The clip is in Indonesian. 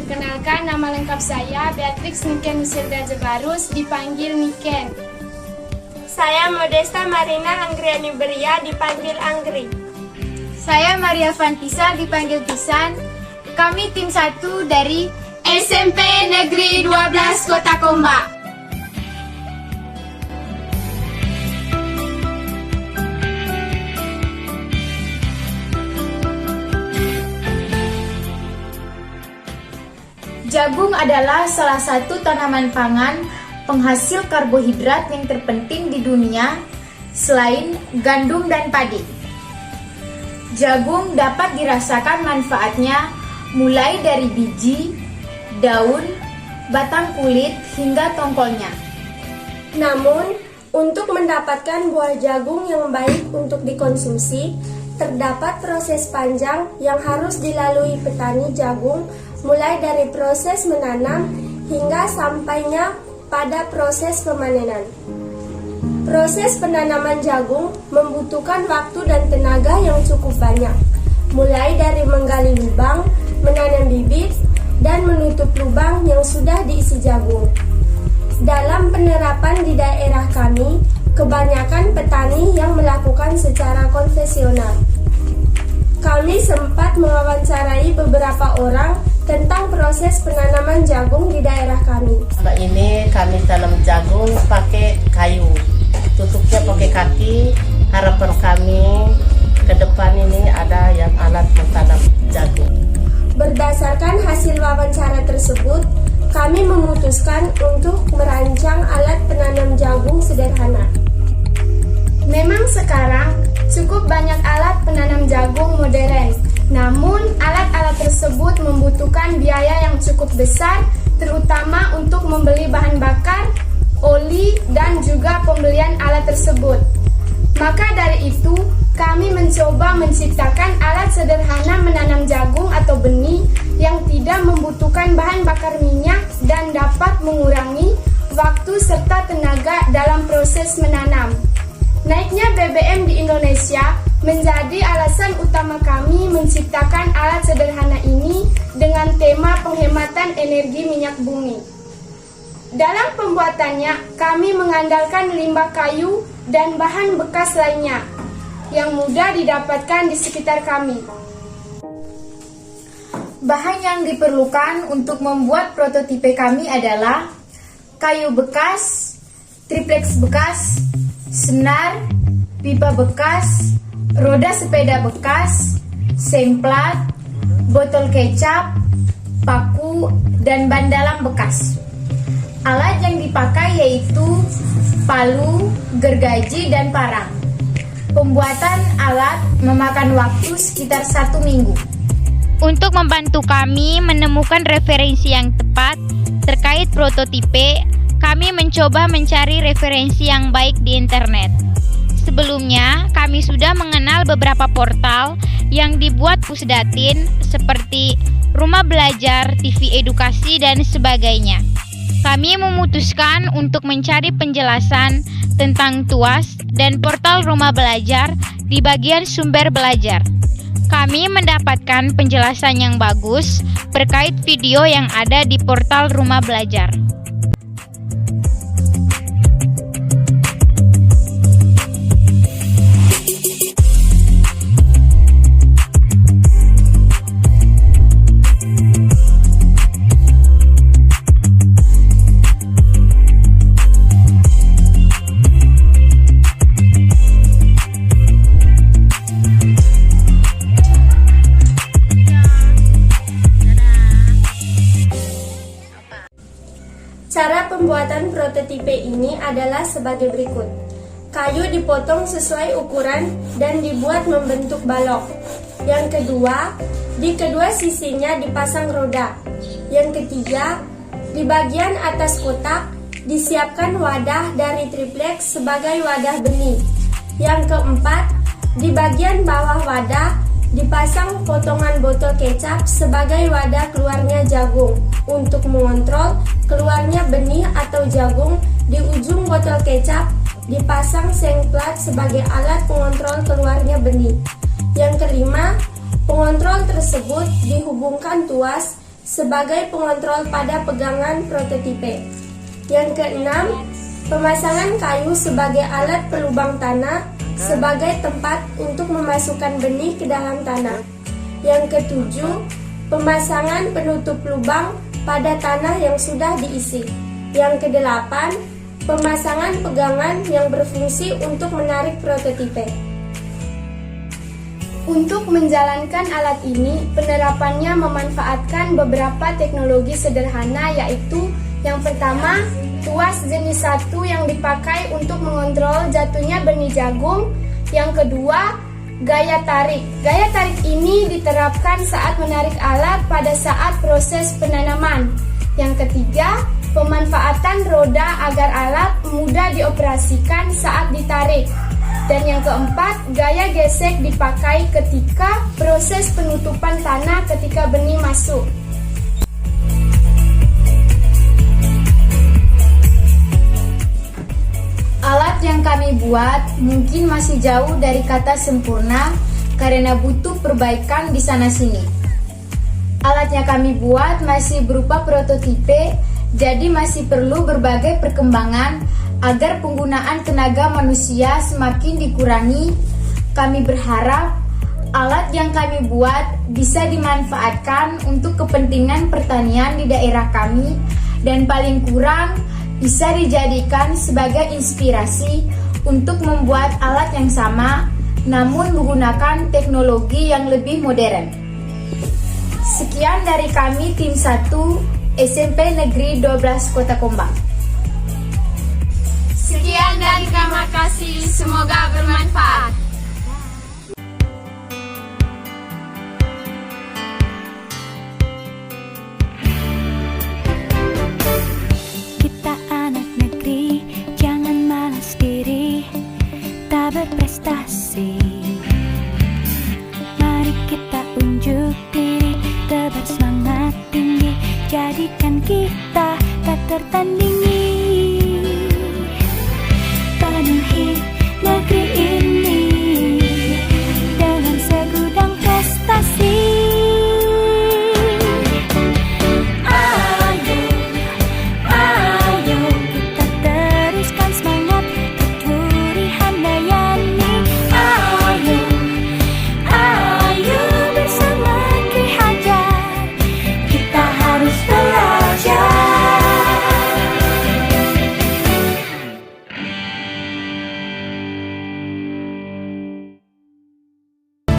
Perkenalkan, nama lengkap saya Beatrix Niken Nusilda Jebarus, dipanggil Niken. Saya Modesta Marina Anggriani Beria, dipanggil Anggri. Saya Maria Fantisa, dipanggil Tisan. Kami tim 1 dari SMP Negeri 12 Kota Komba. Jagung adalah salah satu tanaman pangan penghasil karbohidrat yang terpenting di dunia selain gandum dan padi. Jagung dapat dirasakan manfaatnya mulai dari biji, daun, batang kulit hingga tongkolnya. Namun, untuk mendapatkan buah jagung yang baik untuk dikonsumsi, terdapat proses panjang yang harus dilalui petani jagung, mulai dari proses menanam hingga sampainya pada proses pemanenan. Proses penanaman jagung membutuhkan waktu dan tenaga yang cukup banyak, mulai dari menggali lubang, menanam bibit, dan menutup lubang yang sudah diisi jagung. Dalam penerapan di daerah kami, kebanyakan petani yang melakukan secara konvensional. Kami sempat mewawancarai beberapa orang tentang proses penanaman jagung di daerah kami. Mbak, ini kami tanam jagung pakai kayu, tutupnya pakai kaki. Harapan kami ke depan ini ada yang alat menanam jagung. Berdasarkan hasil wawancara tersebut, kami memutuskan untuk merancang alat penanam jagung sederhana. Memang sekarang cukup banyak alat penanam jagung modern, namun alat-alat tersebut membutuhkan biaya yang cukup besar, terutama untuk membeli bahan bakar, oli, dan juga pembelian alat tersebut. Maka dari itu, kami mencoba menciptakan alat sederhana menanam jagung atau benih yang tidak membutuhkan bahan bakar minyak dan dapat mengurangi waktu serta tenaga dalam proses menanam. Naiknya BBM di Indonesia menjadi alasan utama kami menciptakan alat sederhana ini dengan tema penghematan energi minyak bumi. Dalam pembuatannya, kami mengandalkan limbah kayu dan bahan bekas lainnya yang mudah didapatkan di sekitar kami. Bahan yang diperlukan untuk membuat prototipe kami adalah kayu bekas, triplex bekas, senar, pipa bekas, roda sepeda bekas, semplat, botol kecap, paku, dan ban dalam bekas. Alat yang dipakai yaitu palu, gergaji, dan parang. Pembuatan alat memakan waktu sekitar 1 minggu. Untuk membantu kami menemukan referensi yang tepat terkait prototipe, kami mencoba mencari referensi yang baik di internet. Sebelumnya, kami sudah mengenal beberapa portal yang dibuat Pusdatin seperti Rumah Belajar, TV Edukasi, dan sebagainya. Kami memutuskan untuk mencari penjelasan tentang TUAS dan portal Rumah Belajar di bagian sumber belajar. Kami mendapatkan penjelasan yang bagus terkait video yang ada di portal Rumah Belajar. Cara pembuatan prototipe ini adalah sebagai berikut. Kayu dipotong sesuai ukuran dan dibuat membentuk balok. Yang kedua, di kedua sisinya dipasang roda. Yang ketiga, di bagian atas kotak disiapkan wadah dari triplex sebagai wadah benih. Yang keempat, di bagian bawah wadah dipasang potongan botol kecap sebagai wadah keluarnya jagung. Untuk mengontrol keluarnya benih atau jagung, di ujung botol kecap dipasang semplat sebagai alat pengontrol keluarnya benih. Yang kelima, pengontrol tersebut dihubungkan tuas sebagai pengontrol pada pegangan prototipe. Yang keenam, pemasangan kayu sebagai alat pelubang tanah sebagai tempat untuk memasukkan benih ke dalam tanah. Yang ketujuh, pemasangan penutup lubang pada tanah yang sudah diisi. Yang kedelapan, pemasangan pegangan yang berfungsi untuk menarik prototipe. Untuk menjalankan alat ini, penerapannya memanfaatkan beberapa teknologi sederhana, yaitu yang pertama, tuas jenis 1 yang dipakai untuk mengontrol jatuhnya benih jagung. Yang kedua, gaya tarik. Gaya tarik ini diterapkan saat menarik alat pada saat proses penanaman. Yang ketiga, pemanfaatan roda agar alat mudah dioperasikan saat ditarik. Dan yang keempat, gaya gesek dipakai ketika proses penutupan tanah ketika benih masuk. Alat yang kami buat mungkin masih jauh dari kata sempurna karena butuh perbaikan di sana-sini. Alat yang kami buat masih berupa prototipe, jadi masih perlu berbagai perkembangan agar penggunaan tenaga manusia semakin dikurangi. Kami berharap alat yang kami buat bisa dimanfaatkan untuk kepentingan pertanian di daerah kami dan paling kurang bisa dijadikan sebagai inspirasi untuk membuat alat yang sama namun menggunakan teknologi yang lebih modern. Sekian dari kami tim 1 SMP Negeri 12 Kota Kombang. Sekian dan terima kasih, semoga bermanfaat. Kita anak negeri, jangan malas diri, tak berprestasi. Mari kita unjuk diri, tebar semangat tinggi, jadikan kita tak tertandingi.